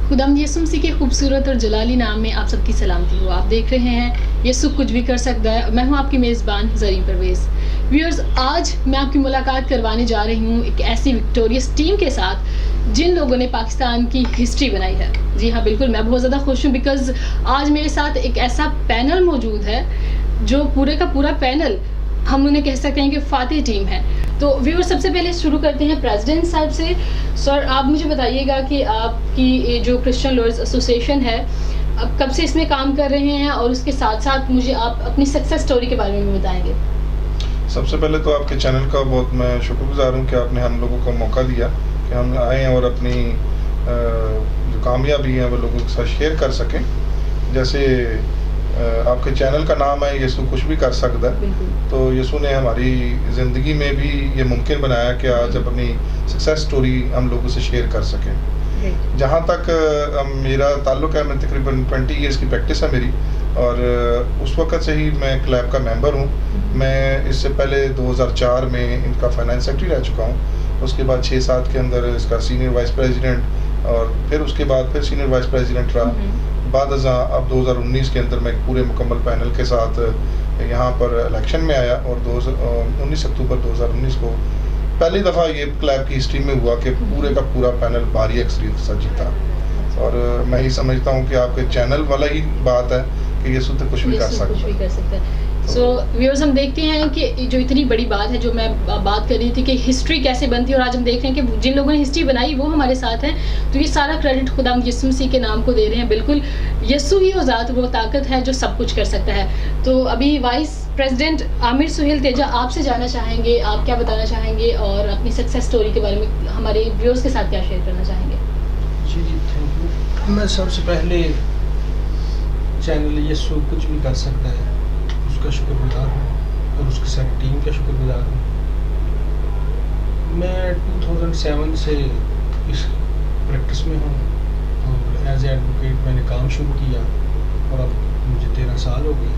खुदावंद यीशु मसीह के खूबसूरत और जलाली नाम में आप सबकी सलामती हो। आप देख रहे हैं यीशु कुछ भी कर सकता है। मैं हूं आपकी मेज़बान ज़रीन परवेज़। व्यूअर्स, आज मैं आपकी मुलाकात करवाने जा रही हूं एक ऐसी विक्टोरियस टीम के साथ जिन लोगों ने पाकिस्तान की हिस्ट्री बनाई है। जी हाँ, बिल्कुल, मैं बहुत ज़्यादा खुश हूँ बिकॉज़ आज मेरे साथ एक ऐसा पैनल मौजूद है जो पूरे का पूरा पैनल हम उन्हें कह सकते हैं कि फातिह टीम है। तो व्यूअर, सबसे पहले शुरू करते हैं प्रेसिडेंट साहब से। सर, आप मुझे बताइएगा कि आपकी ये जो क्रिश्चियन लॉयर्स एसोसिएशन है, अब कब से इसमें काम कर रहे हैं और उसके साथ साथ मुझे आप अपनी सक्सेस स्टोरी के बारे में भी बताएंगे। सबसे पहले तो आपके चैनल का बहुत मैं शुक्रगुजार हूँ कि आपने हम लोगों को मौका दिया कि हम आए हैं और अपनी जो कामयाबी है वो लोगों के साथ शेयर कर सकें। जैसे आपके चैनल का नाम है यीशु कुछ भी कर सकता है, तो यीशु ने हमारी ज़िंदगी में भी ये मुमकिन बनाया कि आज अपनी सक्सेस स्टोरी हम लोगों से शेयर कर सकें। जहाँ तक मेरा ताल्लुक़ है, मैं तकरीबन 20 ईयर्स की प्रैक्टिस है मेरी, और उस वक़्त से ही मैं क्लैब का मेंबर हूँ। मैं इससे पहले 2004 में इनका फाइनेंस सेक्रेटरी रह चुका हूँ। उसके बाद 6-7 के अंदर इसका सीनियर वाइस प्रेसिडेंट, और फिर उसके बाद फिर सीनियर वाइस प्रेसिडेंट रहा। बाद अब 2019 के अंदर मैं एक पूरे मुकम्मल पैनल के साथ यहाँ पर इलेक्शन में आया, और 19 अक्टूबर 2019 को पहली दफ़ा ये क्लैब की हिस्ट्री में हुआ कि पूरे का पूरा पैनल भारी अक्सरियत से जीता। और मैं ही समझता हूँ कि आपके चैनल वाला ही बात है कि यीशु तो कुछ भी कर सकता है। सो व्यूअर्स, हम देखते हैं कि जो इतनी बड़ी बात है जो मैं बात कर रही थी कि हिस्ट्री कैसे बनती है, और आज हम देख रहे हैं कि जिन लोगों ने हिस्ट्री बनाई वो हमारे साथ हैं। तो ये सारा क्रेडिट खुदावंद यीशु मसीह के नाम को दे रहे हैं। बिल्कुल, यीशु ही वो ज़ात, वो ताकत है जो सब कुछ कर सकता है। तो अभी वाइस प्रेसिडेंट आमिर सुहेल तेजा, आपसे जानना चाहेंगे, आप क्या बताना चाहेंगे और अपनी सक्सेस स्टोरी के बारे में हमारे व्यूअर्स के साथ क्या शेयर करना चाहेंगे। जी, थैंक यू। मैं सबसे पहले चैनल यीशु कुछ भी कर सकता है उसका शुक्रगुजार हूँ, और उसकी सारी टीम का शुक्रगुजार हूँ। मैं 2007 से इस प्रैक्टिस में हूँ, और एज ए एडवोकेट मैंने काम शुरू किया, और अब मुझे 13 साल हो गए।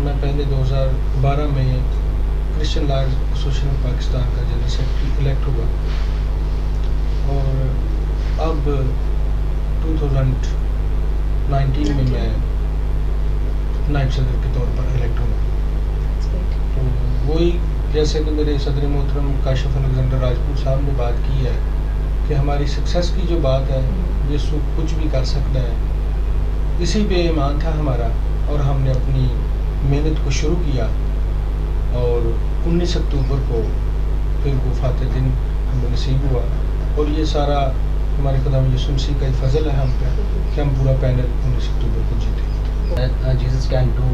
मैं पहले 2012 में क्रिश्चियन लॉयर्स एसोसिएशन पाकिस्तान का जनरल सेक्रेटरी इलेक्ट हुआ, और अब 2019 में मैं नायब सदर के तौर पर इलेक्ट हुआ। तो वही, जैसे कि मेरे सदर मोहतरम काशिफ अलेक्जेंडर राजपूत साहब ने बात की है कि हमारी सक्सेस की जो बात है, यीशु कुछ भी कर सकता है, इसी पे ईमान था हमारा, और हमने अपनी मेहनत को शुरू किया, और 19 अक्टूबर को फिर वो फातिह दिन हमें नसीब हुआ। और ये सारा हमारे खुदावंद यीशु मसीह का फजल है हम पे कि हम पूरा पैनल 19 अक्टूबर को जीते। जीसस कैन डू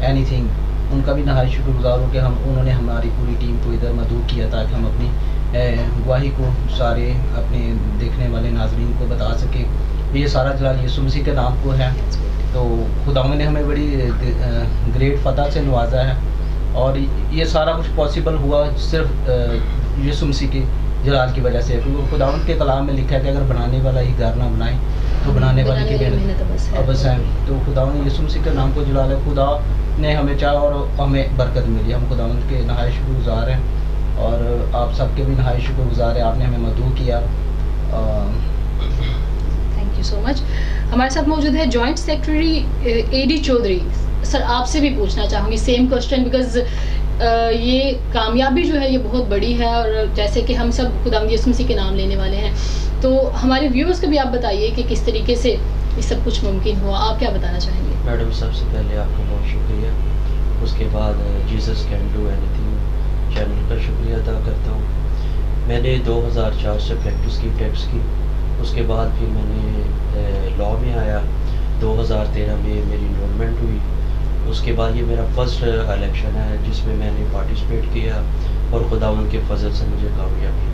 एनीथिंग, उनका भी नहायत शुक्रगुजार हो कि उन्होंने हमारी पूरी टीम को इधर मदऊ किया ताकि हम अपनी गवाही को सारे अपने देखने वाले नाजरीन को बता सके। ये सारा जलाल यीशु मसीह के नाम को है। तो खुदावंद ने हमें बड़ी ग्रेट फतह से नवाजा है, और ये सारा कुछ पॉसिबल हुआ सिर्फ यीशु मसीह के जलाल की वजह से। क्योंकि खुदावंद के कलाम में लिखा है कि अगर बनाने वाला ही घर ना बनाए तो बनाने वाले की मेहनत अबस है। तो खुदावंद यीशु मसीह के नाम को जलाल है। खुदा ने हमें चाहा और हमें बरकत मिली। हम खुदावंद के नहायत शुक्रगुजार हैं, और आप सबके भी नहायत शुक्रगुजार हैं, आपने हमें मदऊ किया। Thank you so much. हमारे साथ मौजूद है joint secretary AD Chaudhry. Sir, आपसे भी पूछना चाहूँगी सेम क्वेश्चन, बिकॉज ये कामयाबी जो है ये बहुत बड़ी है, और जैसे कि हम सब खुदावंद यीशु मसीह के नाम लेने वाले हैं, तो हमारे व्यूअर्स को भी आप बताइए कि किस तरीके से ये सब कुछ मुमकिन हुआ। आप क्या बताना चाहेंगे। मैडम, सबसे पहले आपका बहुत शुक्रिया। उसके बाद Jesus can do anything channel का शुक्रिया अदा करता हूँ। मैंने 2004 से प्रैक्टिस की, टैक्स की। उसके बाद फिर मैंने लॉ में आया। 2013 में मेरी इनरोलमेंट हुई। उसके बाद ये मेरा फर्स्ट इलेक्शन है जिसमें मैंने पार्टिसिपेट किया, और खुदावंद के फजल से मुझे कामयाबी,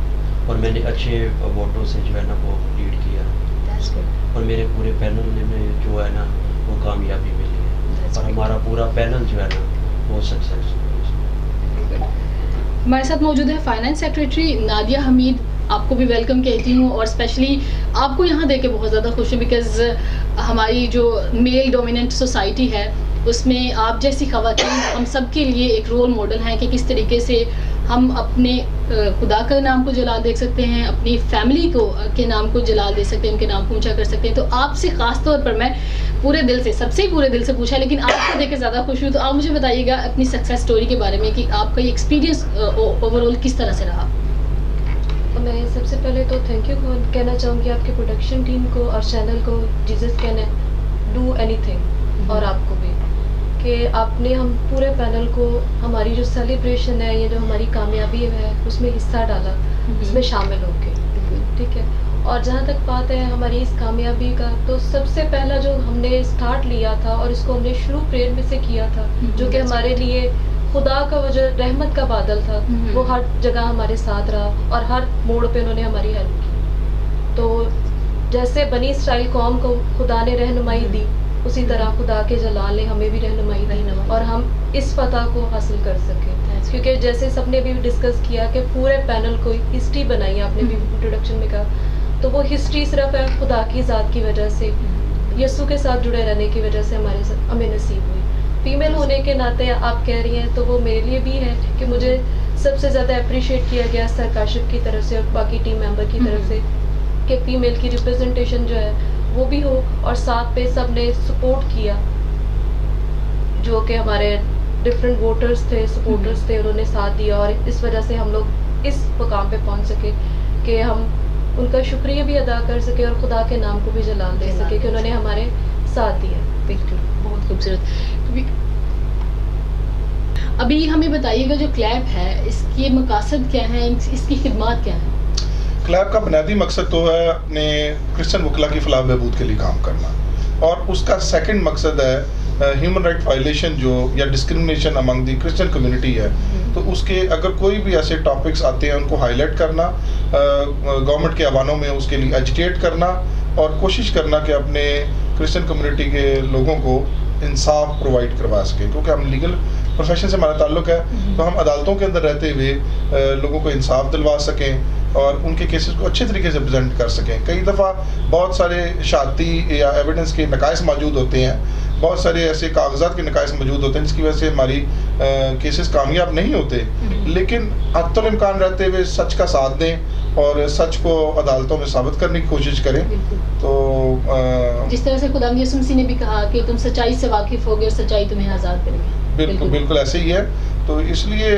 और मैंने अच्छे वोटों से जो है ना वो लीड किया, और मेरे पूरे पैनल में जो है ना वो कामयाबी मिली है, और हमारा पूरा पैनल जो है ना वो सक्सेस। हमारे साथ मौजूद है फाइनेंस सेक्रेटरी नादिया हमीद। आपको भी वेलकम कहती हूँ, और स्पेशली आपको यहाँ देख के बहुत ज़्यादा खुश हूँ, बिकॉज़ हमारी जो मेल डोमिनेंट सोसाइटी है उसमें आप जैसी ख़वातीन हम सब के लिए एक रोल मॉडल हैं कि किस तरीके से हम अपने खुदा का नाम को जलाल दे सकते हैं, अपनी फैमिली को के नाम को जलाल दे सकते हैं, उनके नाम को ऊंचा कर सकते हैं। तो आपसे ख़ास तौर पर मैं पूरे दिल से, सबसे ही पूरे दिल से पूछा, लेकिन आपको देख के ज़्यादा खुश हूँ। तो आप मुझे बताइएगा अपनी सक्सेस स्टोरी के बारे में कि आपका ये एक्सपीरियंस ओवरऑल किस तरह से रहा। मैं सबसे पहले तो थैंक यू कहना चाहूँगी आपके प्रोडक्शन टीम को और चैनल को, जीसस कैन डू एनीथिंग, और आपको भी कि आपने हम पूरे पैनल को हमारी जो सेलिब्रेशन है, ये जो हमारी कामयाबी है, उसमें हिस्सा डाला, उसमें शामिल होके, ठीक है। और जहाँ तक बात है हमारी इस कामयाबी का, तो सबसे पहला जो हमने स्टार्ट लिया था और इसको हमने शुरू प्रेयर में से किया था, जो कि हमारे लिए खुदा का वो जो रहमत का बादल था, वो हर जगह हमारे साथ रहा और हर मोड़ पे उन्होंने हमारी हेल्प की। तो जैसे बनी इसराइल कौम को खुदा ने रहनुमाई दी, उसी तरह खुदा के जलाल ने हमें भी रहनुमाई दी और हम इस फतह को हासिल कर सकें। क्योंकि जैसे सबने भी डिस्कस किया कि पूरे पैनल को हिस्ट्री बनाई है, आपने भी इंट्रोडक्शन में कहा, तो वो हिस्ट्री सिर्फ है खुदा की ज़ात की वजह से, यीशु के साथ जुड़े रहने की वजह से हमें नसीब हुई। फीमेल होने के नाते आप कह रही हैं, तो वो मेरे लिए भी है कि मुझे सबसे ज़्यादा अप्रिशिएट किया गया सर काशिफ की तरफ से और बाकी टीम मेंबर की तरफ से कि फीमेल की रिप्रेजेंटेशन जो है वो भी हो, और साथ पे सब ने सपोर्ट किया, जो कि हमारे डिफरेंट वोटर्स थे, सपोर्टर्स थे, उन्होंने साथ दिया और इस वजह से हम लोग इस मुकाम पे पहुंच सके कि हम उनका शुक्रिया भी अदा कर सके और खुदा के नाम को भी जलाल दे सके कि उन्होंने हमारे साथ दिया। बिल्कुल, बहुत खूबसूरत। अभी हमें बताइएगा जो क्लैब है, इसके मकासद क्या है, इसकी खिदमत क्या है? क्लैब का बुनियादी मकसद तो है अपने क्रिश्चियन वकला की फलाह बहबूद के लिए काम करना, और उसका सेकंड मकसद है ह्यूमन राइट वायलेशन जो या discrimination among the Christian community है, तो उसके अगर कोई भी ऐसे टॉपिक्स आते हैं उनको हाईलाइट करना, गवर्नमेंट के अवानों में उसके लिए एजिटेट करना और कोशिश करना कि अपने क्रिश्चियन कम्युनिटी के लोगों को इंसाफ प्रोवाइड करवा सके। क्योंकि हम लीगल प्रोफेशन से हमारा ताल्लुक है, तो हम अदालतों के अंदर रहते हुए लोगों को इंसाफ दिलवा सकें और उनके केसेस को अच्छे तरीके से प्रेजेंट कर सकें। कई दफ़ा बहुत सारे शहादती या एविडेंस के नकाइस मौजूद होते हैं, बहुत सारे ऐसे कागजात के नकाइस मौजूद होते हैं जिसकी वजह से हमारी केसेस कामयाब नहीं होते, लेकिन हत्तुल इम्कान रहते हुए सच का साथ दें और सच को अदालतों में साबित करने की कोशिश करें। तो जिस तरह से खुदा यीशु मसीह ने भी कहा कि तुम सच्चाई से वाकिफ होगे और सच्चाई तुम्हें आज़ाद करेगी। बिल्कुल बिल्कुल ऐसे ही है। तो इसलिए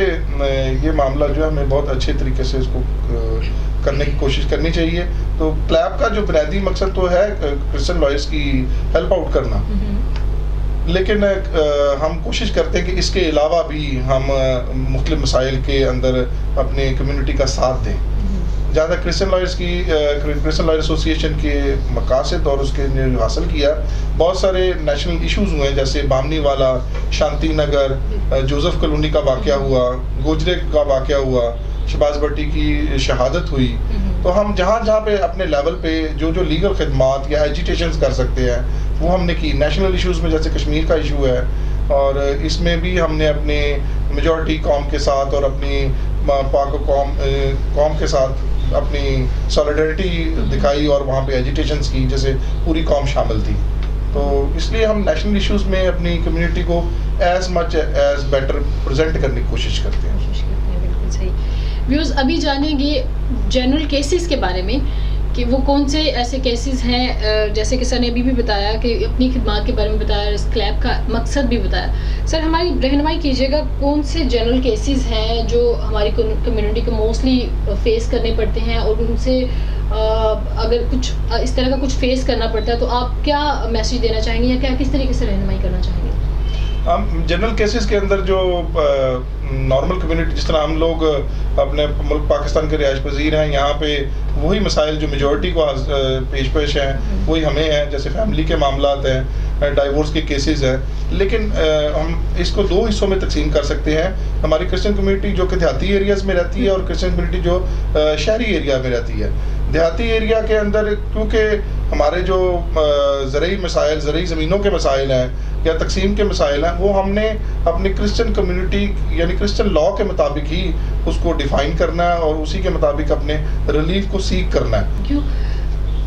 ये मामला जो है हमें बहुत अच्छे तरीके से इसको करने की कोशिश करनी चाहिए। तो क्लैब का जो बुनियादी मकसद तो है क्रिश्चियन लॉयर्स की हेल्प आउट करना, लेकिन हम कोशिश करते हैं कि इसके अलावा भी हम मुख्तलिफ मसाइल के अंदर अपने कम्युनिटी का साथ दें। जहाँ तक क्रिश्चियन लॉयर एसोसिएशन के मकासद और उसके जो हासिल किया, बहुत सारे नेशनल इश्यूज़ हुए हैं, जैसे बामनी वाला, शांति नगर, जोसेफ कॉलोनी का वाक़या हुआ, गोजरे का वाक़या हुआ, शहबाज भट्टी की शहादत हुई। तो हम जहाँ पे अपने लेवल पे जो लीगल खिदमात या एजिटेशंस कर सकते हैं वो हमने की। नेशनल इश्यूज़ में जैसे कश्मीर का इशू है, और इसमें भी हमने अपने मेजॉरिटी कौम के साथ और अपनी पाक कौम के साथ अपनी सॉलिडरिटी दिखाई और वहाँ पे एजिटेशंस की, जैसे पूरी कौम शामिल थी। तो इसलिए हम नेशनल इश्यूज़ में अपनी कम्युनिटी को as much as better present करने की कोशिश करते हैं। बिल्कुल सही। व्यूअर्स, अभी जानेंगे जनरल केसेस के बारे में कि वो कौन से ऐसे केसेस हैं, जैसे कि सर ने अभी भी बताया कि अपनी खिदमत के बारे में बताया, इस क्लैब का मकसद भी बताया। सर हमारी रहनुमाई कीजिएगा, कौन से जनरल केसेस हैं जो हमारी कम्युनिटी को मोस्टली फेस करने पड़ते हैं, और उनसे अगर कुछ इस तरह का कुछ फेस करना पड़ता है तो आप क्या मैसेज देना चाहेंगे या क्या किस तरीके से रहनुमाई करना चाहेंगे? हम जनरल केसेस के अंदर जो नॉर्मल कम्युनिटी, जिस तरह हम लोग अपने मुल्क पाकिस्तान के रिहाइश पजीर हैं, यहाँ पे वही मसाइल जो मेजॉरिटी को पेश हैं वही हमें हैं, जैसे फैमिली के मामलात हैं, डाइवोर्स के केसेस हैं। लेकिन हम इसको दो हिस्सों में तकसीम कर सकते हैं। हमारी क्रिश्चियन कम्युनिटी जो कि देहाती एरियाज़ में रहती है और क्रिश्चियन कम्युनिटी जो शहरी एरिया में रहती है। देहाती एरिया के अंदर क्योंकि हमारे जो ज़रूरी मसाइल, ज़रूरी ज़मीनों के मसाइल हैं या तकसीम के मसाइल हैं, वो हमने अपनी क्रिश्चियन कम्युनिटी यानी क्रिश्चियन लॉ के मुताबिक ही उसको डिफ़ाइन करना है और उसी के मुताबिक अपने रिलीफ को सीख करना है। क्यों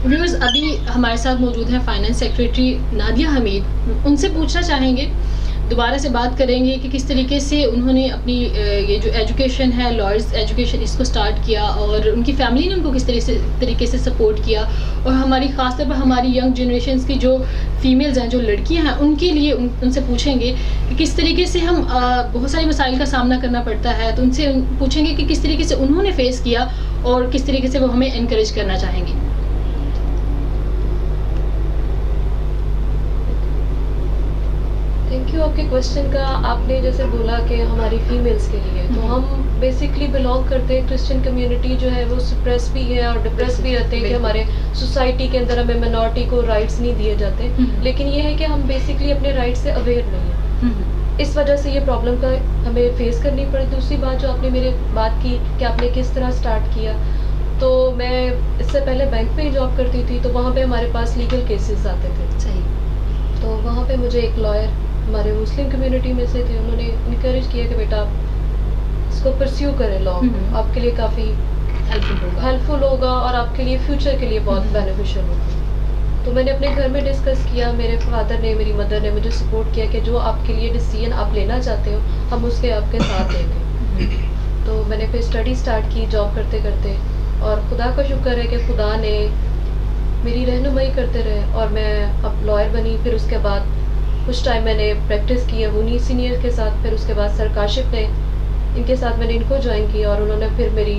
व्यूअर्स, अभी हमारे साथ मौजूद हैं फाइनेंस सेक्रेटरी नादिया हमीद। उनसे पूछना चाहेंगे دوبارہ سے بات کریں گے کہ کس طریقے سے انہوں نے اپنی یہ جو ایجوکیشن ہے لائرز ایجوکیشن اس کو سٹارٹ کیا اور ان کی فیملی نے ان کو کس طریقے سے سپورٹ کیا, اور ہماری خاص طور پر ہماری ینگ جنریشنز کی جو فیمیلز ہیں جو لڑکیاں ہیں ان کے لیے ان سے پوچھیں گے کہ کس طریقے سے ہم بہت سارے مسائل کا سامنا کرنا پڑتا ہے, تو ان سے پوچھیں گے کہ کس طریقے سے انہوں نے فیس کیا اور کس طریقے سے وہ ہمیں انکریج کرنا چاہیں گے. تھینک یو آپ کے کوشچن کا. آپ نے جیسے بولا کہ ہماری فیمیلز کے لیے, تو ہم بیسکلی بلانگ کرتے ہیں کرسچن کمیونٹی جو ہے وہ سپریس بھی ہے اور ڈپریس بھی رہتے ہیں کہ ہمارے سوسائٹی کے اندر ہمیں منارٹی کو رائٹس نہیں دیے جاتے, لیکن یہ ہے کہ ہم بیسکلی اپنے رائٹ سے اویئر نہیں ہیں, اس وجہ سے یہ پرابلم کا ہمیں فیس کرنی پڑی. دوسری بات جو آپ نے میرے بات کی کہ آپ نے کس طرح سٹارٹ کیا, تو میں اس سے پہلے بینک پہ جاب کرتی تھی, تو وہاں پہ ہمارے پاس لیگل کیسز آتے تھے. صحیح. تو وہاں پہ مجھے ایک لائر ہمارے مسلم کمیونٹی میں سے تھے, انہوں نے انکریج کیا کہ بیٹا آپ اس کو پرسیو کریں, لا آپ کے لیے کافی ہیلپ فل ہوگا اور آپ کے لیے فیوچر کے لیے بہت بینیفیشیل ہوگا. تو میں نے اپنے گھر میں ڈسکس کیا, میرے فادر نے میری مدر نے مجھے سپورٹ کیا کہ جو آپ کے لیے ڈیسیژن آپ لینا چاہتے ہو ہم اس کے آپ کے ساتھ دیں گے. تو میں نے پھر اسٹڈی سٹارٹ کی جاب کرتے کرتے, اور خدا کا شکر ہے کہ خدا نے میری رہنمائی کرتے رہے اور میں اب لائر بنی. پھر اس کے بعد کچھ ٹائم میں نے پریکٹس کی ابونی سینئر کے ساتھ, پھر اس کے بعد سر کاشف نے ان کے ساتھ میں نے ان کو جوائن کیا, اور انہوں نے پھر میری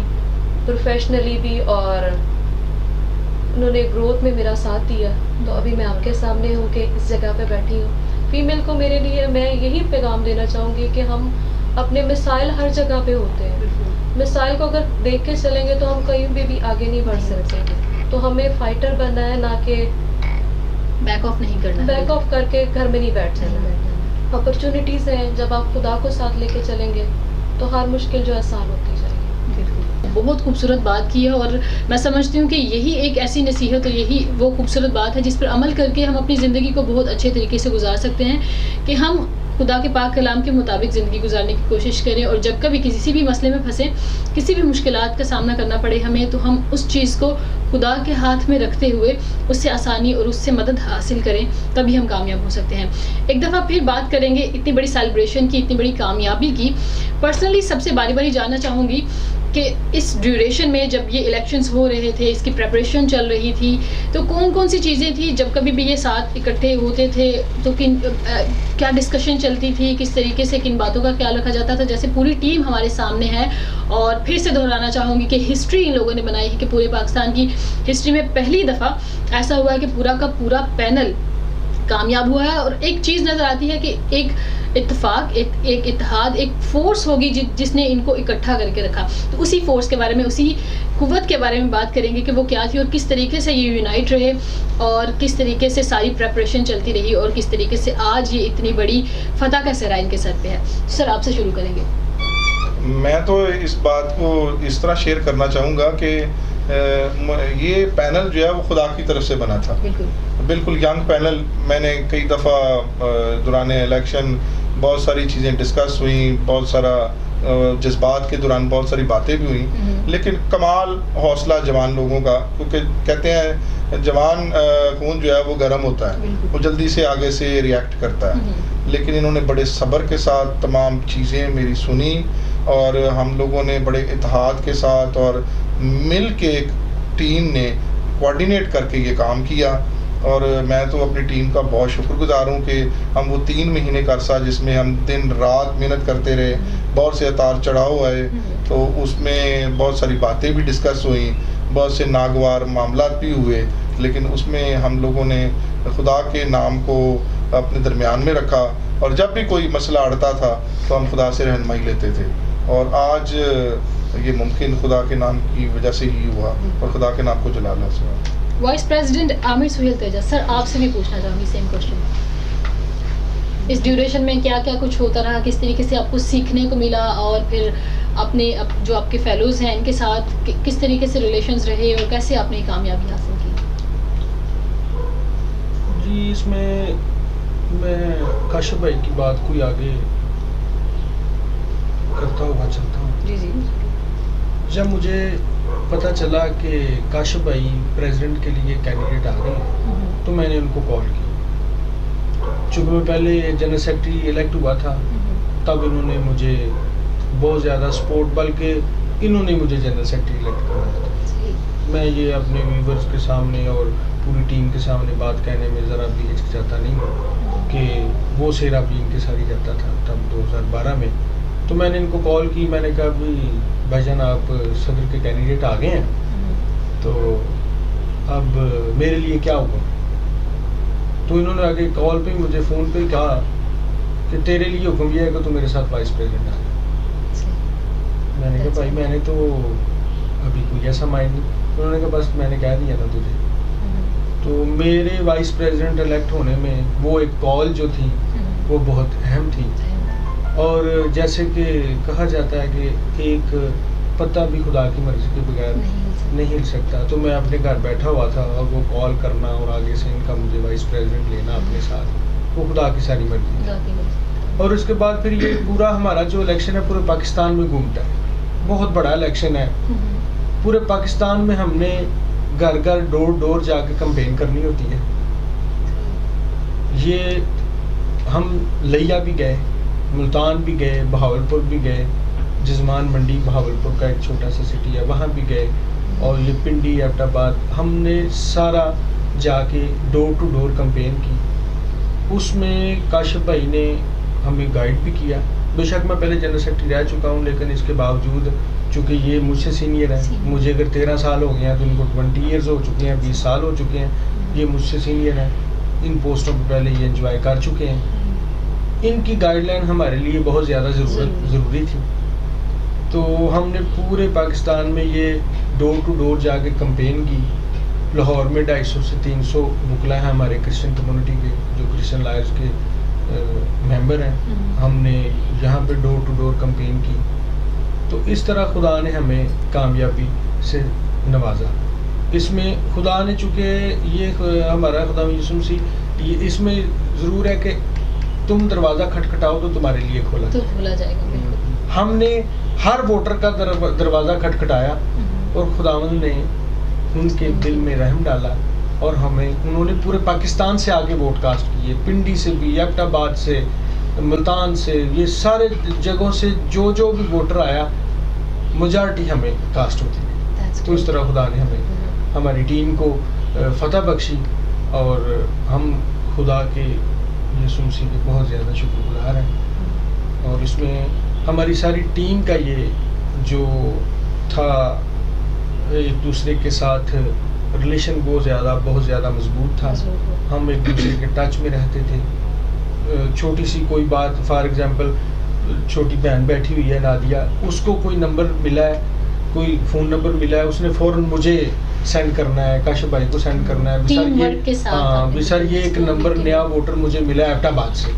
پروفیشنلی بھی اور انہوں نے گروتھ میں میرا ساتھ دیا. تو ابھی میں آپ کے سامنے ہوں کہ اس جگہ پہ بیٹھی ہوں. فیمیل کو میرے لیے میں یہی پیغام دینا چاہوں گی کہ ہم اپنے مسائل ہر جگہ پہ ہوتے ہیں, مسائل کو اگر دیکھ کے چلیں گے تو ہم کہیں بھی آگے نہیں بڑھ سکتے. تو ہمیں فائٹر بننا ہے, نہ کہ بیک آف نہیں کرنا, بیک آف کر کے گھر میں نہیں بیٹھ جانا. اپرچونیٹیز ہیں, جب آپ خدا کو ساتھ لے کے چلیں گے تو ہر مشکل جو آسان ہوتی جائے گی. بہت خوبصورت بات کی ہے, اور میں سمجھتی ہوں کہ یہی ایک ایسی نصیحت اور یہی وہ خوبصورت بات ہے جس پر عمل کر کے ہم اپنی زندگی کو بہت اچھے طریقے سے گزار سکتے ہیں, کہ ہم خدا کے پاک کلام کے مطابق زندگی گزارنے کی کوشش کریں, اور جب کبھی کسی بھی مسئلے میں پھنسیں, کسی بھی مشکلات کا سامنا کرنا پڑے ہمیں, تو ہم اس چیز کو خدا کے ہاتھ میں رکھتے ہوئے اس سے آسانی اور اس سے مدد حاصل کریں, تبھی ہم کامیاب ہو سکتے ہیں. ایک دفعہ پھر بات کریں گے اتنی بڑی سیلیبریشن کی, اتنی بڑی کامیابی کی. پرسنلی سب سے باری باری جاننا چاہوں گی کہ اس ڈیوریشن میں جب یہ الیکشنز ہو رہے تھے, اس کی پریپریشن چل رہی تھی, تو کون کون سی چیزیں تھیں جب کبھی بھی یہ ساتھ اکٹھے ہوتے تھے, تو کیا ڈسکشن چلتی تھی, کس طریقے سے کن باتوں کا خیال رکھا جاتا تھا. جیسے پوری ٹیم ہمارے سامنے ہے, اور پھر سے دہرانا چاہوں گی کہ ہسٹری ان لوگوں نے بنائی ہے کہ پورے پاکستان کی ہسٹری میں پہلی دفعہ ایسا ہوا ہے کہ پورا کا پورا پینل کامیاب ہوا ہے. اور ایک چیز نظر آتی ہے کہ ایک اتفاق, ایک اتحاد, ایک فورس ہوگی جس نے ان کو اکٹھا کر کے رکھا. تو اسی فورس کے بارے میں, اسی قوت کے بارے میں بات کریں گے کہ وہ کیا تھی اور کس طریقے سے یہ یونائٹ رہے, اور کس طریقے سے ساری پریپریشن چلتی رہی, اور کس طریقے سے آج یہ اتنی بڑی فتح کا سہرا ان کے سر پہ ہے. سر آپ سے شروع کریں گے. میں تو اس بات کو اس طرح شیئر کرنا چاہوں گا کہ یہ پینل جو ہے وہ خدا کی طرف سے بنا تھا, بالکل ینگ پینل. میں نے کئی دفعہ دوران الیکشن بہت ساری چیزیں ڈسکس ہوئیں, بہت سارا جذبات کے دوران بہت ساری باتیں بھی ہوئیں, لیکن کمال حوصلہ جوان لوگوں کا, کیونکہ کہتے ہیں جوان خون جو ہے وہ گرم ہوتا ہے, وہ جلدی سے آگے سے ریئیکٹ کرتا ہے. لیکن انہوں نے بڑے صبر کے ساتھ تمام چیزیں میری سنی, اور ہم لوگوں نے بڑے اتحاد کے ساتھ اور مل کے ایک ٹیم نے کوآرڈینیٹ کر کے یہ کام کیا. اور میں تو اپنی ٹیم کا بہت شکر گزار ہوں کہ ہم وہ 3 مہینے کا عرصہ جس میں ہم دن رات محنت کرتے رہے, بہت سے اتار چڑھاؤ آئے, تو اس میں بہت ساری باتیں بھی ڈسکس ہوئیں, بہت سے ناگوار معاملات بھی ہوئے, لیکن اس میں ہم لوگوں نے خدا کے نام کو اپنے درمیان میں رکھا, اور جب بھی کوئی مسئلہ اڑتا تھا تو ہم خدا سے رہنمائی لیتے تھے. اور آج یہ ممکن خدا کے نام کی وجہ سے ہی ہوا, اور خدا کے نام کو جلانا سے ہوا. وائس پریزیڈنٹ عامر سہیل تیجا, سر آپ سے بھی پوچھنا چاہوں گی سیم کوشچن. اس ڈیوریشن میں کیا کیا کچھ ہوتا رہا, کس طریقے سے آپ کو سیکھنے کو ملا, اور پھر اپنے جو آپ کے فیلوز ہیں ان کے ساتھ کس طریقے سے ریلیشنز رہے, اور کیسے آپ نے کامیابی حاصل کی؟ جی اس میں کاشف بھائی کی بات کوئی آگے کرتا ہوا چلتا ہوں. جی جی. جب مجھے پتہ چلا کہ کاشف بھائی پریزیڈنٹ کے لیے کینڈیڈیٹ آ گئے ہیں, تو میں نے ان کو کال کی. चूँकि मैं पहले जनरल सेक्रेटरी इलेक्ट हुआ था, तब इन्होंने मुझे बहुत ज़्यादा सपोर्ट, बल्कि इन्होंने मुझे जनरल सेक्रेटरी इलेक्ट कराया था। मैं ये अपने व्यूवर्स के सामने और पूरी टीम के सामने बात कहने में ज़रा भी हिचकिचाता नहीं हूँ कि वो सेरा भी इनके साथ ही जाता था तब 2012 में। तो मैंने इनको कॉल की, मैंने कहा भाईजान आप सदर के कैंडिडेट आ गए हैं, तो अब मेरे लिए क्या हुक्म? तो इन्होंने आगे कॉल पे मुझे फ़ोन पे कहा कि तेरे लिए हुक्म यह है कि तू मेरे साथ वाइस प्रेसिडेंट आ जाए। मैंने कहा भाई मैंने तो अभी कोई ऐसा माइंड नहीं। उन्होंने कहा बस मैंने कह दिया ना तुझे। तो मेरे वाइस प्रेसिडेंट इलेक्ट होने में वो एक कॉल जो थी वो बहुत अहम थी। और जैसे कि कहा जाता है कि एक पत्ता भी खुदा की मर्ज़ी के बगैर नहीं हिल सकता, तो मैं अपने घर बैठा हुआ था और वो कॉल करना और आगे से इनका मुझे वाइस प्रेसिडेंट लेना अपने साथ, वो खुदा की सारी मर्ज़ी है। और उसके बाद फिर ये पूरा हमारा जो इलेक्शन है पूरे पाकिस्तान में घूमता है, बहुत बड़ा इलेक्शन है। पूरे पाकिस्तान में हमने घर घर डोर डोर जाके कैंपेन करनी होती है। ये हम लिया भी गए, मुल्तान भी गए, बहावलपुर भी गए, जजमान मंडी बहावलपुर का एक छोटा सा सिटी है वहाँ भी गए, और ये पिंडी एबटाबाद हमने सारा जाके डोर टू डोर कैंपेन की। उसमें काशिफ भाई ने हमें गाइड भी किया। बेशक मैं पहले जनरल सेक्रेटरी रह चुका हूँ, लेकिन इसके बावजूद चूँकि ये मुझसे सीनियर है, मुझे अगर 13 साल हो गए हैं तो इनको 20 ईयर्स हो चुके हैं, 20 साल हो चुके हैं, ये मुझसे सीनियर हैं, इन पोस्टों पर पहले ये एंजॉय कर चुके हैं। इनकी गाइडलाइन हमारे लिए बहुत ज़्यादा ज़रूरी थी। तो हमने पूरे पाकिस्तान में ये डोर टू डोर जाके कैंपेन की। लाहौर में 250 से 300 वकला हैं हमारे क्रिश्चियन कम्युनिटी के, जो क्रिश्चियन लायर्स के मेंबर हैं। हमने यहाँ पे डोर टू डोर कैंपेन की। तो इस तरह खुदा ने हमें कामयाबी से नवाजा। इसमें खुदा ने चूँकि ये हमारा खुदा यीशु मसीह, ये इसमें ज़रूर है कि तुम दरवाज़ा खटखटाओ तो तुम्हारे लिए खोला जाएगा। हमने हर वोटर का दरवाज़ा खटखटाया और खुदावंद ने उनके दिल में रहम डाला और हमें उन्होंने पूरे पाकिस्तान से आगे वोट कास्ट किए, पिंडी से भी, एबटाबाद से, मुल्तान से, ये सारे जगहों से जो भी वोटर आया मेजॉरिटी हमें कास्ट होती है। तो इस तरह खुदा ने हमें हमारी टीम को फतह बख्शी और हम खुदा के यीशु मसीह के बहुत ज़्यादा शुक्रगुज़ार हैं। और इसमें हमारी सारी टीम का ये जो था एक दूसरे के साथ रिलेशन बहुत ज़्यादा मजबूत था। हम एक दूसरे के टच में रहते थे। छोटी सी कोई बात, फॉर एग्जांपल छोटी बहन बैठी हुई है नादिया, उसको कोई नंबर मिला है, कोई फ़ोन नंबर मिला है, उसने फ़ौरन मुझे सेंड करना है, काशिफ भाई को सेंड करना है, सर ये एक नंबर नया वोटर मुझे मिला है एबटाबाद से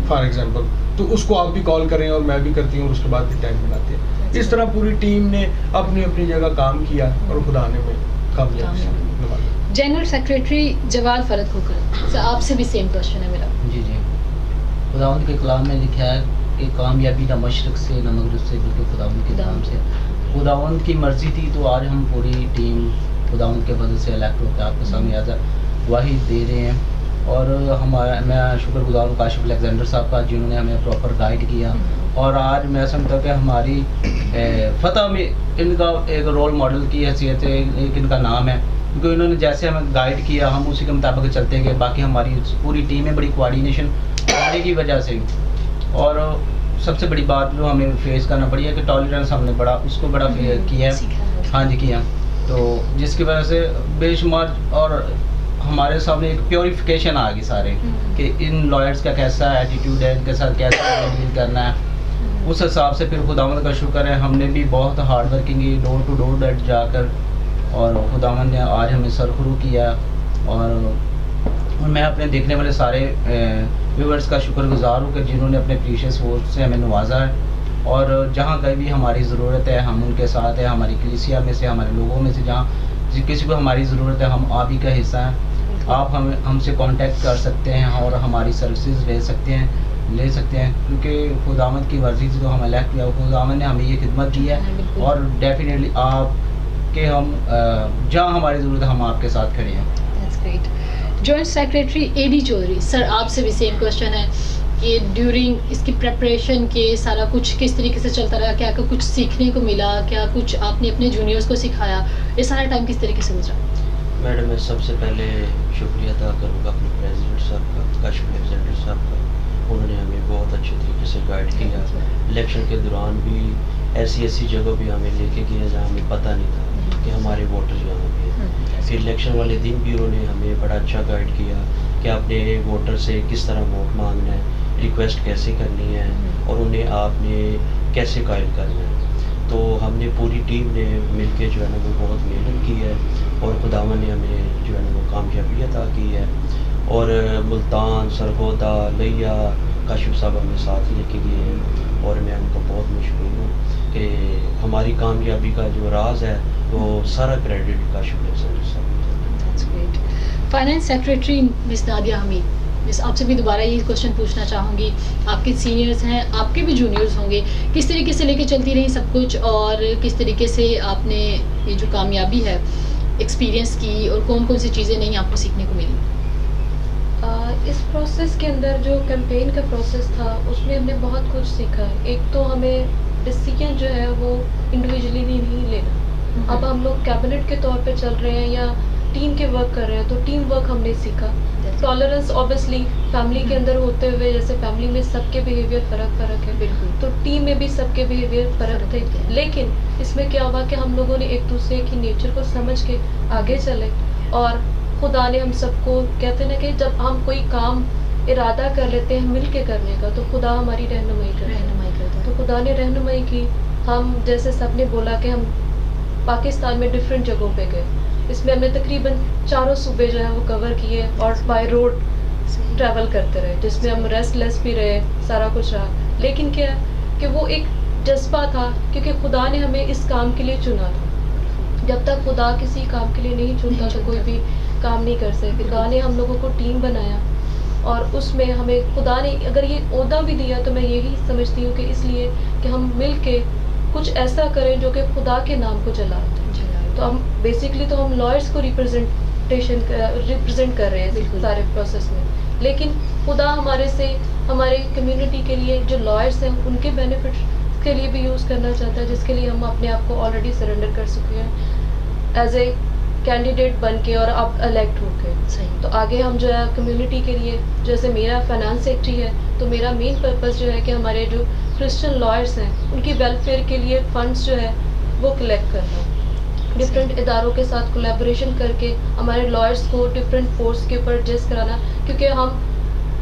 फॉर एग्जांपल, तो उसको आप भी कॉल करें और मैं भी करती हूँ और उसके बाद भी टाइम बनाते हैं। इस तरह पूरी टीम ने अपनी अपनी जगह काम किया और खुदा ने में कामयाबी से नवाजा। General secretary Jawad Farad Khokhar, sir आपसे भी सेम क्वेश्चन है मेरा। जी खुदावंद के कलाम में लिखा है कि कामयाबी ना मशरक से ना मगरिब से, बल्कि खुदावंद के नाम से। खुदावंद की मर्ज़ी थी तो आज हम पूरी टीम खुदावंद के बदल से इलेक्ट होकर आपके सामने आज गवाही दे रहे हैं। और मैं शुक्रगुजार हूँ काशिफ अलेक्जेंडर साहब का, जिन्होंने हमें प्रॉपर गाइड किया। और आज मैं समझता हूँ कि हमारी फतह में इनका एक रोल मॉडल की हैसियत है, एक इनका नाम है, क्योंकि इन्होंने जैसे हमें गाइड किया हम उसी के मुताबिक चलते गए। बाकी हमारी पूरी टीम में बड़ी कोऑर्डिनेशन होने की वजह से। और सबसे बड़ी बात जो हमें फेस करना पड़ी है कि टॉलरेंस हमने उसको बड़ा किया है। हाँ जी किया, तो जिसकी वजह से बेशुमार और हमारे सामने एक प्योरिफिकेशन आ गई सारे कि इन लॉयर्स का कैसा एटीट्यूड है, इनके साथ कैसा डील करना है। उस हिसाब से फिर खुदावंद का शुक्र है हमने भी बहुत हार्ड वर्किंग की, डोर टू डोर जाकर, और खुदावंद ने आज हमें सरखुरू किया। और मैं अपने देखने वाले सारे व्यूअर्स का शुक्रगुजार हूँ कि जिन्होंने अपने प्रीशियस वोट से हमें नवाजा है। और जहाँ कहीं भी हमारी ज़रूरत है हम उनके साथ हैं, हमारी कलीसिया में से, हमारे लोगों में से जहाँ किसी को हमारी ज़रूरत है हम आप ही का हिस्सा हैं। आप हमसे कांटेक्ट कर सकते हैं और हमारी सर्विसेज ले सकते हैं, क्योंकि खुदावंद की मर्ज़ी से तो हम इलेक्ट किया, खुदावंद ने हमें ये खिदमत दी है। और डेफिनेटली हम जहाँ हमारी ज़रूरत है हम आपके साथ खड़े हैं। That's great. Joint secretary AD Chaudhry sir, आपसे भी सेम क्वेश्चन है कि ड्यूरिंग इसकी प्रेपरेशन के सारा कुछ किस तरीके से चलता रहा, क्या कुछ सीखने को मिला, क्या कुछ आपने अपने जूनियर्स को सिखाया, ये सारा टाइम किस तरीके से गुजरा? मैडम, मैं सबसे पहले शुक्रिया अदा करूँगा अपने प्रेसिडेंट साहब का, काशिफ अलेक्जेंडर साहब का। उन्होंने हमें बहुत अच्छे तरीके से गाइड किया। इलेक्शन के दौरान भी ऐसी जगह भी हमें लेके गए जहाँ हमें पता नहीं था कि हमारे वोटर यहाँ पे हैं। फिर इलेक्शन वाले दिन भी उन्होंने हमें बड़ा अच्छा गाइड किया कि आपने वोटर से किस तरह वोट मांगना है, रिक्वेस्ट कैसे करनी है और उन्हें आपने कैसे कायल करना है। तो हमने पूरी टीम ने मिलके जो है ना वो बहुत मेहनत की है और खुदावन ने हमें जो है ना वो कामयाबी अता की है। और मुल्तान, सरगोदा, लिया, काशिफ साहब हमें साथ लेके गए हैं और मैं उनको बहुत मशहूर हूँ कि हमारी कामयाबी का जो राज है वो सारा क्रेडिट काशिफ अलेक्जेंडर साहब को। Finance secretary miss Nadia Hamid, miss आपसे भी दोबारा ये क्वेश्चन पूछना चाहूँगी, आपके सीनियर्स हैं, आपके भी जूनियर्स होंगे, किस तरीके से लेके चलती रही सब कुछ और किस तरीके से आपने ये जो कामयाबी है एक्सपीरियंस की और कौन कौन सी चीज़ें नहीं आपको सीखने को मिली? इस प्रोसेस के अंदर जो कैंपेन का प्रोसेस था उसमें हमने बहुत कुछ सीखा है। एक तो हमें डिसीजन जो है वो इंडिविजुअली नहीं लेना। अब हम लोग कैबिनेट के तौर पे चल रहे हैं या टीम के वर्क कर रहे हैं तो टीम वर्क हमने सीखा। टॉलरेंस ऑब्वियसली फैमिली के अंदर होते हुए, जैसे फैमिली में सबके बिहेवियर फ़र्क है, बिल्कुल, तो टीम में भी सबके बिहेवियर फ़र्क थे। लेकिन इसमें क्या हुआ कि हम लोगों ने एक दूसरे की नेचर को समझ के आगे चले और खुदा ने हम सबको, कहते हैं ना कि जब हम कोई काम इरादा कर लेते हैं मिल के करने का तो खुदा हमारी रहनुमाई करता है। तो खुदा ने रहनुमाई की। हम जैसे सब ने बोला कि हम पाकिस्तान में डिफरेंट जगहों पे गए, इसमें हमने तकरीबन 4 सूबे जो है वो कवर किए और बाय रोड ट्रैवल करते रहे, जिसमें हम रेस्टलेस भी रहे, सारा कुछ रहा। लेकिन क्या है कि वो एक जज्बा था क्योंकि खुदा ने हमें इस काम के लिए चुना था। जब तक खुदा किसी काम के लिए नहीं चुनता तो कोई भी काम नहीं कर सकते। खुदा ने हम लोगों को टीम बनाया और उसमें हमें खुदा ने अगर ये ओहदा भी दिया तो मैं यही समझती हूँ कि इसलिए कि हम मिल के कुछ ऐसा करें जो कि खुदा के नाम को जलाए। तो हम बेसिकली तो हम लॉयर्स को रिप्रेजेंट कर रहे हैं सारे प्रोसेस में, लेकिन खुदा हमारे से हमारे कम्युनिटी के लिए जो लॉयर्स हैं उनके बेनिफिट के लिए भी यूज़ करना चाहता है, जिसके लिए हम अपने आप को ऑलरेडी सरेंडर कर चुके हैं एज ए कैंडिडेट बन के और अब इलेक्ट होके। सही। तो आगे हम जो है कम्युनिटी के लिए, जैसे मेरा फाइनेंस सेक्रेटरी है तो मेरा मेन पर्पस जो है कि हमारे जो क्रिश्चियन लॉयर्स हैं उनकी वेलफेयर के लिए फंड्स जो है वो कलेक्ट करना, डिफरेंट इदारों के साथ कोलैबोरेशन करके हमारे लॉयर्स को डिफरेंट फोर्स के ऊपर एडजस्ट कराना, क्योंकि हम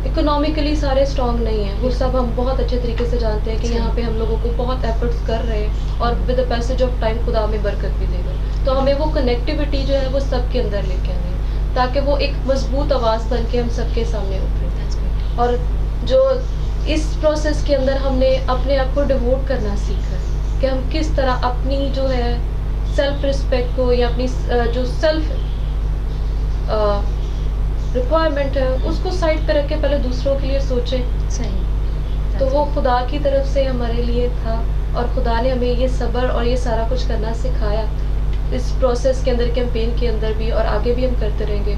इकोनॉमिकली सारे स्ट्रॉन्ग नहीं हैं, वो सब हम बहुत अच्छे तरीके से जानते हैं कि यहाँ पे हम लोगों को बहुत एफर्ट्स कर रहे हैं और with the passage of time खुदा हमें बरकत भी देगा। तो हमें वो कनेक्टिविटी जो है वो सबके अंदर लेके आनी है ताकि वो एक मजबूत आवाज़ बन के हम सबके सामने उभरे। और जो इस प्रोसेस के अंदर हमने अपने आप को डिवोट करना सीखा है कि हम किस तरह अपनी जो है सेल्फ रिस्पेक्ट को या अपनी जो सेल्फ रिक्वायरमेंट है उसको साइड पे रख के पहले दूसरों के लिए सोचें। सही। तो वो खुदा की तरफ से हमारे लिए था और खुदा ने हमें ये सब्र और ये सारा कुछ करना सिखाया इस प्रोसेस के अंदर, कैंपेन के अंदर भी, और आगे भी हम करते रहेंगे।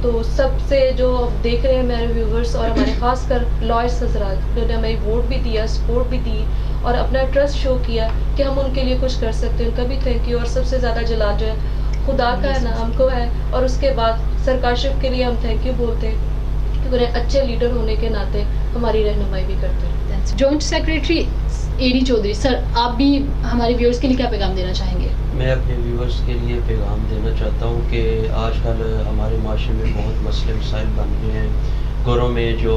तो सबसे जो देख रहे हैं मेरे व्यूवर्स और हमारे खासकर लॉयर्स हजरात जिन्होंने हमें वोट भी दिया, सपोर्ट भी दी और अपना ट्रस्ट शो किया कि हम उनके लिए कुछ कर सकते हैं, उनका भी थैंक यू। और सबसे ज़्यादा जलाल जो है खुदा का है ना, हमको है। और उसके बाद सर काशिफ के लिए हम थैंक यू बोलते हैं कि उन्हें अच्छे लीडर होने के नाते हमारी रहनुमाई भी करते हैं। Joint secretary AD Chaudhry sir, आप भी हमारे व्यूअर्स के लिए क्या पैगाम देना चाहेंगे? मैं अपने व्यूअर्स के लिए पैगाम देना चाहता हूँ कि आजकल हमारे माशरे में बहुत मसले मसाइल बन गए हैं। घरों में जो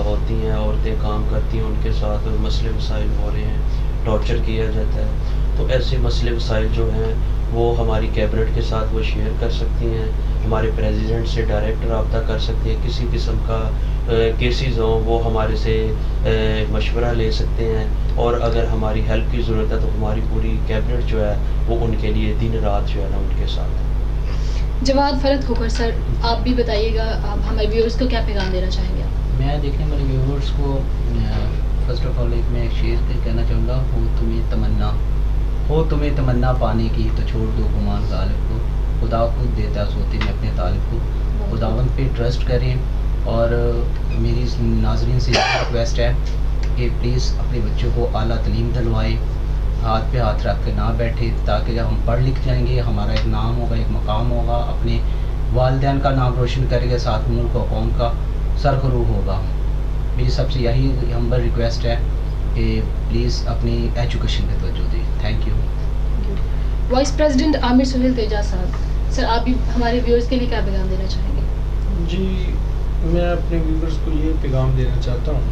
होती हैं औरतें काम करती हैं उनके साथ मसले मसाइल हो रहे हैं, टॉर्चर किया जाता है। तो ऐसे मसले मसाइल जो हैं वो हमारी कैबिनेट के साथ वो शेयर कर सकती हैं, हमारे प्रेसिडेंट से डायरेक्ट रब्ता कर सकती हैं। किसी किस्म का केसेस हों वो हमारे से मशवरा ले सकते हैं और अगर हमारी हेल्प की ज़रूरत है तो हमारी पूरी कैबिनेट जो है वो उनके लिए दिन रात जो है ना उनके साथ है। जवाद फरद खोकर सर, आप भी बताइएगा, आप हमारे व्यूअर्स को क्या पैगाम देना चाहेंगे? मैं देखने वाले व्यूअर्स को फर्स्ट ऑफ ऑल मैं एक शेर कहना चाहूँगा, हो तुम्हें तमन्ना पाने की तो छोड़ दो गुमान गालिब को, खुदा खुद देता सोते में अपने तालिब को। खुदावंद पे ट्रस्ट करें। और मेरी नाजरीन से रिक्वेस्ट है कि प्लीज़ अपने बच्चों को आला तालीम दिलवाएं, हाथ पे हाथ रख के ना बैठे, ताकि जब हम पढ़ लिख जाएंगे हमारा एक नाम होगा, एक मकाम होगा, अपने वालिदैन का नाम रोशन करेंगे, साथ मुल्क और कौम का सरखरू होगा। मेरी सबसे यही हम्बल रिक्वेस्ट है कि प्लीज़ अपनी एजुकेशन पे तवज्जो दें। Thank you. Vice president Aamir Suhail Teja साहब, सर आप भी हमारे व्यूअर्स के लिए क्या पैगाम देना चाहेंगे? जी, मैं अपने व्यूवर्स को ये पैगाम देना चाहता हूँ,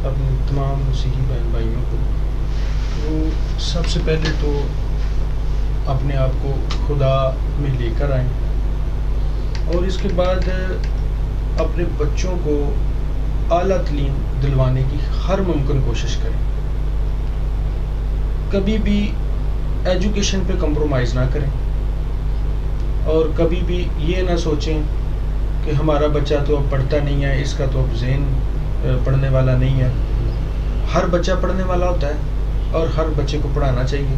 अपने तमाम मसीही बहन भाइयों को, वो सबसे पहले तो अपने आप को खुदा में लेकर आएं, और इसके बाद अपने बच्चों को आला तालीम दिलवाने की हर मुमकिन कोशिश करें। कभी भी एजुकेशन पे कंप्रोमाइज़ ना करें, और कभी भी ये ना सोचें कि हमारा बच्चा तो अब पढ़ता नहीं है, इसका तो अब ज़हन पढ़ने वाला नहीं है। हर बच्चा पढ़ने वाला होता है और हर बच्चे को पढ़ाना चाहिए।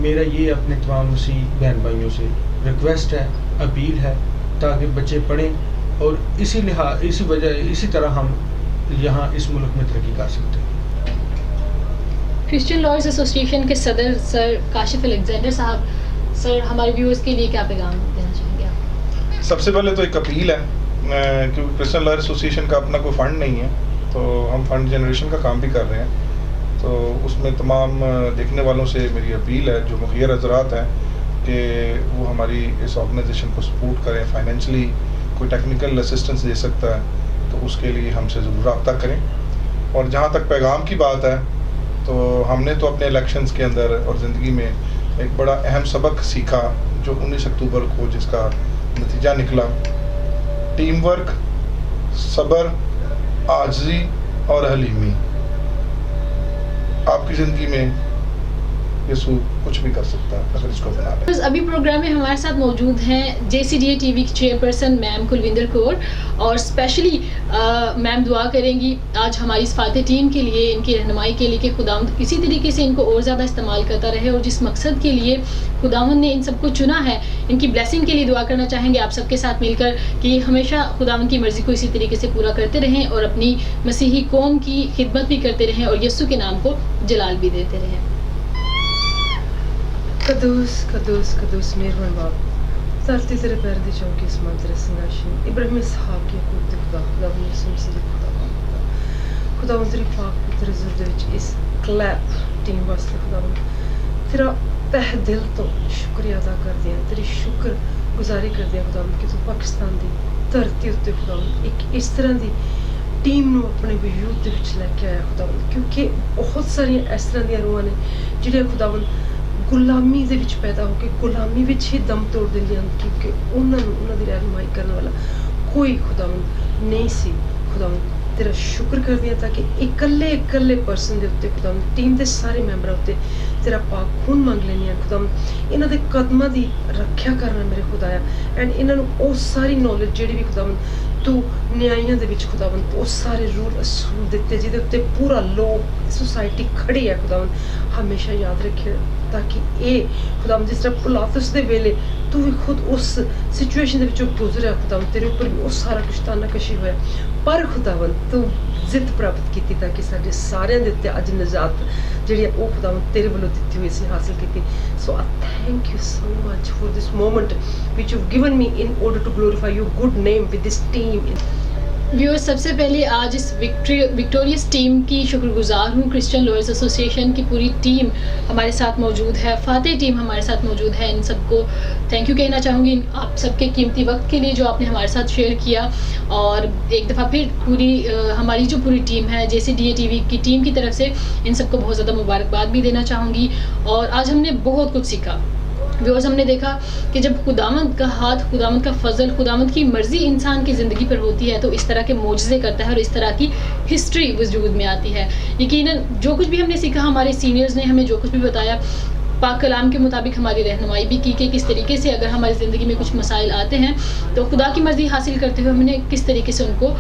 मेरा ये अपने तमाम मसीह बहन भाइयों से रिक्वेस्ट है, अपील है, ताकि बच्चे पढ़ें और इसी तरह हम यहाँ इस मुल्क में तरक्की कर सकते हैं। क्रिश्चियन लॉयर्स एसोसिएशन के सदर सर काशिफ अलेक्जेंडर साहब, सर हमारे व्यूअर्स के लिए क्या पैगाम देना चाहेंगे आप? सबसे पहले तो एक अपील है, क्योंकि क्रिश्चियन लॉयर एसोसिएशन का अपना कोई फ़ंड नहीं है, तो हम फंड जनरेशन का काम भी कर रहे हैं। तो उसमें तमाम देखने वालों से मेरी अपील है, जो मुखिया हज़रात हैं, कि वो हमारी इस ऑर्गेनाइजेशन को सपोर्ट करें, फाइनेंशली कोई टेक्निकल असिस्टेंस दे सकता है तो उसके लिए हमसे ज़रूर रब्ता करें। और जहाँ तक पैगाम की बात है, तो हमने तो अपने इलेक्शंस के अंदर और ज़िंदगी में एक बड़ा अहम सबक सीखा, जो 19 अक्टूबर को जिसका नतीजा निकला। टीम वर्क, सब्र, आजिज़ी और हलीमी। आपकी ज़िंदगी में यीशु कुछ भी कर सकता है अगर इसको अपना ले। बस अभी प्रोग्राम में हमारे साथ मौजूद हैं JCDA TV की चेयरपर्सन मैम कुलविंदर कौर, और स्पेशली मैम दुआ करेंगी आज हमारी इस फाते टीम के लिए, इनकी रहनुमाई के लिए, कि खुदावंद इसी तरीके से इनको और ज़्यादा इस्तेमाल करता रहे, और जिस मकसद के लिए खुदावंद ने इन सबको चुना है, इनकी ब्लेसिंग के लिए दुआ करना चाहेंगे आप सबके साथ मिलकर, कि हमेशा खुदावंद की मर्ज़ी को इसी तरीके से पूरा करते रहें और अपनी मसीही कौम की खिदमत भी करते रहें और यीशु के नाम को जलाल भी देते रहें। कदूस कदूस कदूस मेहरबान बाप, धरती तेरे पैर दी चौकी आसमान तेरे सिंहासन, इब्राहिम इसहाक याकूब दे खुदा, खुदा यीशु मसीह दे खुदा तेरी पाक तेरे ज़ुर दे विच इस क्लैप टीम वास्ते खुदा तेरा तह दिल तो शुक्रिया अदा करदे हैं, तेरी शुक्र गुजारी करदे हैं खुदा कि तू पाकिस्तान दी धरती उत्ते खुदा एक इस तरह दी टीम नूं अपने वजूद दे विच लैके आया खुदा, क्योंकि बहुत सारियां इस तरह दी रूहां ने जिहड़ियां खुदा गुलामी दे विच पैदा होके गुलामी विच ही दम तोड़ दिंदियां, क्योंकि उन्हां दी रहनुमाई करने वाला कोई खुदा नहीं सी। खुदा तेरा शुक्र करदी हां ताकि इकल्ले इकल्ले पर्सन दे उत्ते खुदा टीम दे सारे मैंबरां उत्ते तेरा पाक खून मंग लैनी है खुदा, इन्हां दे कदमां दी रखिया करना मेरे खुदाया, एंड इन्हां नूं ओ सारी नॉलेज जिहड़ी भी खुदा तू न्यायां दे विच खुदावंद वो सारे रूल असूल दिते जिहदे उत्ते पूरा लोग सोसाइटी खड़ी है खुदावंद, हमेशा याद रखे, ताकि ये खुदावंद जिस तरह पिलातुस दे वेले तू भी खुद उस सिचुएशन दे विचों गुजरिया खुदावंद, तेरे ऊपर भी वो सारा कुछ तानाकशी होया, पर खुदावंद तू जित प्राप्त की ताकि साडे सारिਆਂ ਦੇ ਉੱਤੇ ਅੱਜ ਨਜਾਤ ਜਿਹੜੀ ਉਹ ਖੁਦਾਵੰਦ ਤੇਰੇ ਵੱਲੋਂ ਦਿੱਤੀ ਹੋਈ ਸੀ ਹਾਸਲ ਕੀਤੀ। ਸੋ I thank you so much for this moment which you've given me in order to glorify your good name with this team. Viewers, सबसे पहले आज इस विक्टोरियस टीम की शुक्रगुजार हूँ। क्रिश्चियन लॉयर्स एसोसिएशन की पूरी टीम हमारे साथ मौजूद है, फाते टीम हमारे साथ मौजूद है, इन सबको थैंक यू कहना चाहूँगी आप सबके कीमती वक्त के लिए जो आपने हमारे साथ शेयर किया। और एक दफ़ा फिर पूरी हमारी जो पूरी टीम है JCDA TV की टीम की तरफ से इन सबको बहुत ज़्यादा मुबारकबाद भी देना चाहूँगी। और आज हमने बहुत कुछ सीखा व्यूअर्स, हमने देखा कि जब खुदावंद का हाथ, खुदावंद का फजल, खुदावंद की मर्ज़ी इंसान की ज़िंदगी पर होती है तो इस तरह के मोजज़े करता है और इस तरह की हिस्ट्री वजूद में आती है। यकीनन जो कुछ भी हमने सीखा, हमारे सीनियर्स ने हमें जो कुछ भी बताया, पाक कलाम के मुताबिक हमारी रहनुमाई भी की कि किस तरीके से अगर हमारी ज़िंदगी में कुछ मसाइल आते हैं तो खुदा की मर्ज़ी हासिल करते हुए हमने किस तरीके से उनको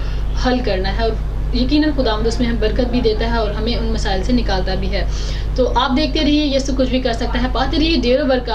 हल करना है। और यकीनन खुदावंद उसमें हम बरकत भी देता है और हमें उन मसाइल से निकालता भी है। तो आप देखते रहिए, यीशु कुछ भी कर सकता है। पाते रहिए ढेरों बरकत।